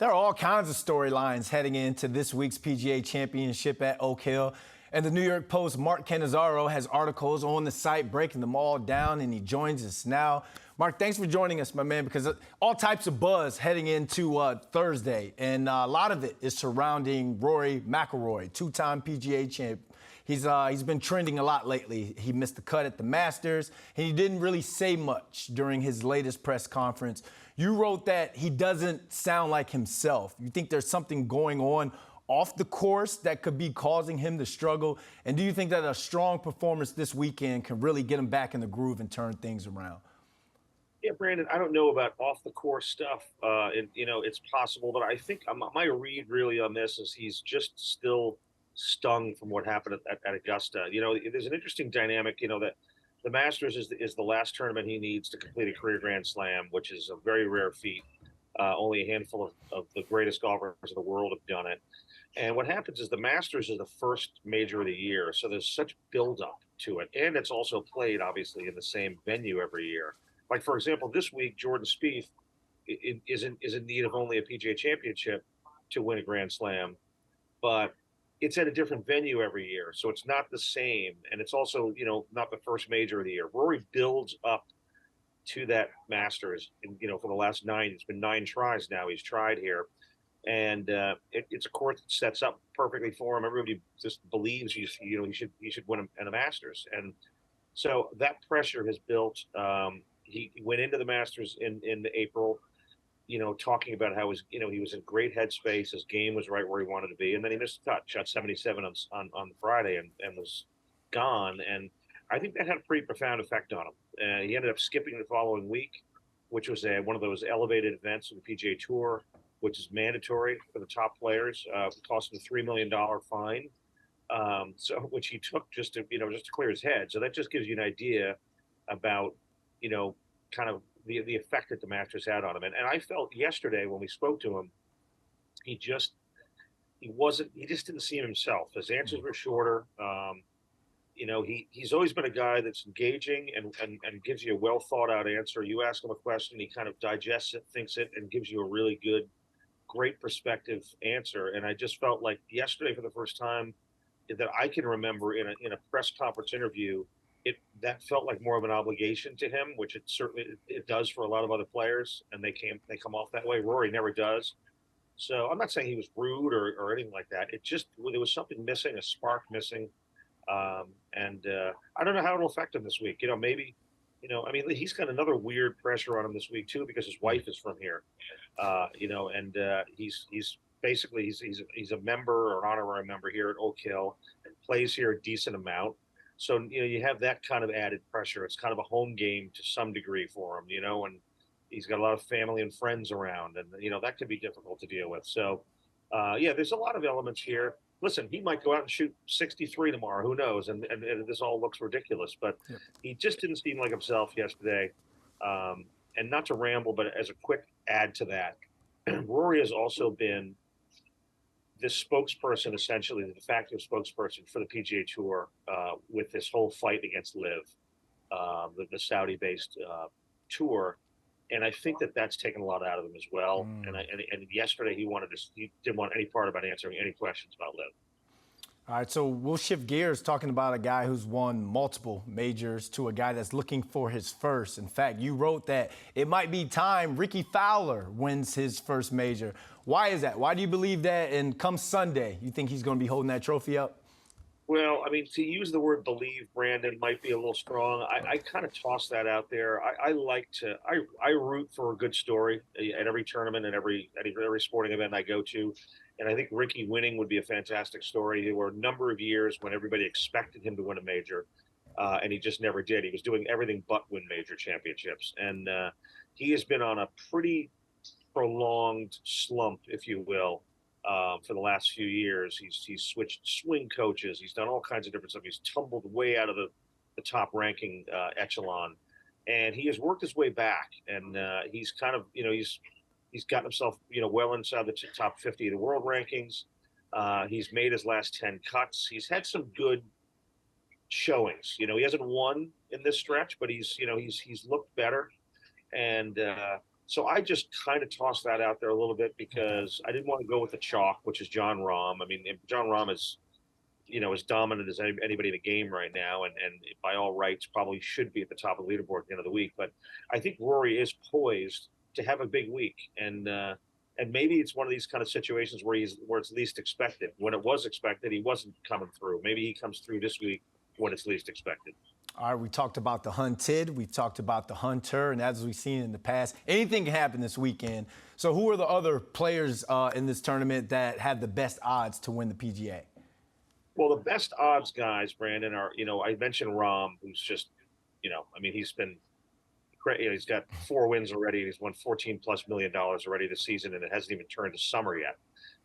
There are all kinds of storylines heading into this week's PGA Championship at Oak Hill. And the New York Post's Mark Cannizzaro has articles on the site breaking them all down, and he joins us now. Mark, thanks for joining us, my man, because all types of buzz heading into Thursday, and a lot of it is surrounding Rory McIlroy, two-time PGA champ. He's been trending a lot lately. He missed the cut at the Masters, and he didn't really say much during his latest press conference. You wrote that he doesn't sound like himself. You think there's something going on off the course that could be causing him to struggle? And do you think that a strong performance this weekend can really get him back in the groove and turn things around? Yeah, Brandon, I don't know about off the course stuff. It's possible, but I think my read really on this is he's just still stung from what happened at Augusta. There's an interesting dynamic, that the Masters is the last tournament he needs to complete a career Grand Slam, which is a very rare feat. Only a handful of the greatest golfers in the world have done it. And what happens is the Masters is the first major of the year, so there's such buildup to it. And it's also played, obviously, in the same venue every year. Like, for example, this week, Jordan Spieth is in need of only a PGA Championship to win a Grand Slam, but it's at a different venue every year, so it's not the same. And it's also, not the first major of the year. Rory builds up to that Masters, and, for the last it's been 9 tries now he's tried here. And it's a course that sets up perfectly for him. Everybody just believes he should win a Masters. And so that pressure has built. He went into the Masters in April, talking about how he was in great headspace. His game was right where he wanted to be. And then he missed a cut, shot 77 on Friday and was gone. And I think that had a pretty profound effect on him. He ended up skipping the following week, which was one of those elevated events of the PGA Tour, which is mandatory for the top players. It cost him a $3 million fine, which he took just to clear his head. So that just gives you an idea about, kind of the effect that the Masters had on him. And I felt yesterday when we spoke to him, he just didn't seem himself. His answers were shorter. He's always been a guy that's engaging and gives you a well thought out answer. You ask him a question, he kind of digests it, thinks it, and gives you a really great perspective answer. And I just felt like yesterday, for the first time that I can remember, in a press conference interview, that felt like more of an obligation to him, which it certainly does for a lot of other players, and they come off that way. Rory never does. So I'm not saying he was rude or anything like that. There was something missing, a spark missing. I don't know how it'll affect him this week. Maybe, he's got another weird pressure on him this week too, because his wife is from here. He's basically he's a member or honorary member here at Oak Hill and plays here a decent amount. So, you have that kind of added pressure. It's kind of a home game to some degree for him, and he's got a lot of family and friends around, and, that can be difficult to deal with. So, there's a lot of elements here. Listen, he might go out and shoot 63 tomorrow. Who knows? And this all looks ridiculous, but he just didn't seem like himself yesterday. And not to ramble, but as a quick add to that, Rory has also been this spokesperson, essentially the de facto spokesperson for the PGA Tour with this whole fight against LIV, the Saudi-based tour. And I think that's taken a lot out of him as well. And yesterday he didn't want any part about answering any questions about LIV. All right, so we'll shift gears, talking about a guy who's won multiple majors to a guy that's looking for his first. In fact, you wrote that it might be time Rickie Fowler wins his first major. Why is that? Why do you believe that? And come Sunday, you think he's going to be holding that trophy up? Well, to use the word believe, Brandon, might be a little strong. I kind of toss that out there. I root for a good story at every tournament and every sporting event I go to. And I think Rickie winning would be a fantastic story. There were a number of years when everybody expected him to win a major, and he just never did. He was doing everything but win major championships. And he has been on a pretty prolonged slump, if you will, for the last few years. He's switched swing coaches. He's done all kinds of different stuff. He's tumbled way out of the top ranking echelon. And he has worked his way back. And he's kind of, he's gotten himself, well inside the top 50 of the world rankings. He's made his last 10 cuts. He's had some good showings. He hasn't won in this stretch, but he's looked better. And So I just kind of tossed that out there a little bit Okay. because I didn't want to go with the chalk, which is John Rahm. I mean, John Rahm is, as dominant as anybody in the game right now, and by all rights probably should be at the top of the leaderboard at the end of the week. But I think Rory is poised to have a big week, and maybe it's one of these kind of situations where it's least expected. When it was expected, he wasn't coming through. Maybe he comes through this week when it's least expected. All right, we talked about the hunted, we've talked about the hunter, and as we've seen in the past, anything can happen this weekend. So who are the other players in this tournament that have the best odds to win the PGA? Well, the best odds guys, Brandon, are, I mentioned Rahm, who's just, I mean, he's got 4 wins already. He's won $14+ million already this season, and it hasn't even turned to summer yet.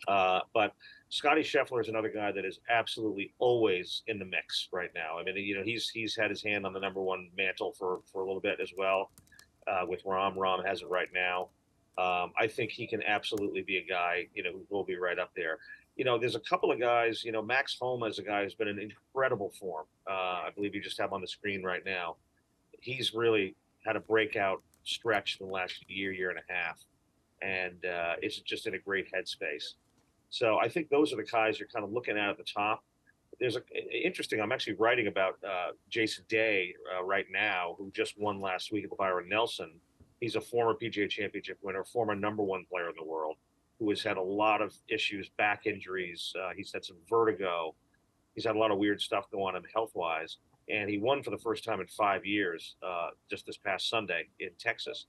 But Scotty Scheffler is another guy that is absolutely always in the mix right now. I mean, he's had his hand on the #1 mantle for a little bit as well with Rahm. Rahm has it right now. I think he can absolutely be a guy, who will be right up there. There's a couple of guys, Max Homa is a guy who's been in incredible form. I believe you just have on the screen right now. He's really had a breakout stretch in the last year and a half, and it's just in a great headspace. So I think those are the guys you're kind of looking at the top. Interesting. I'm actually writing about Jason Day right now, who just won last week at the Byron Nelson. He's a former PGA Championship winner, former #1 player in the world, who has had a lot of issues, back injuries. He's had some vertigo. He's had a lot of weird stuff going on health-wise. And he won for the first time in 5 years just this past Sunday in Texas.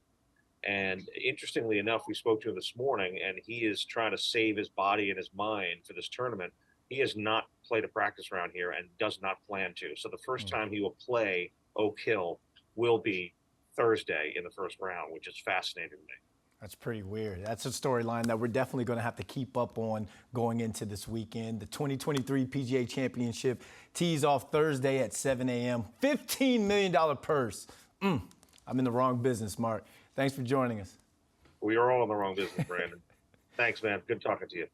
And interestingly enough, we spoke to him this morning, and he is trying to save his body and his mind for this tournament. He has not played a practice round here and does not plan to. So the first time he will play Oak Hill will be Thursday in the first round, which is fascinating to me. That's pretty weird. That's a storyline that we're definitely going to have to keep up on going into this weekend. The 2023 PGA Championship tees off Thursday at 7 a.m. $15 million purse. I'm in the wrong business, Mark. Thanks for joining us. We are all in the wrong business, Brandon. Thanks, man. Good talking to you.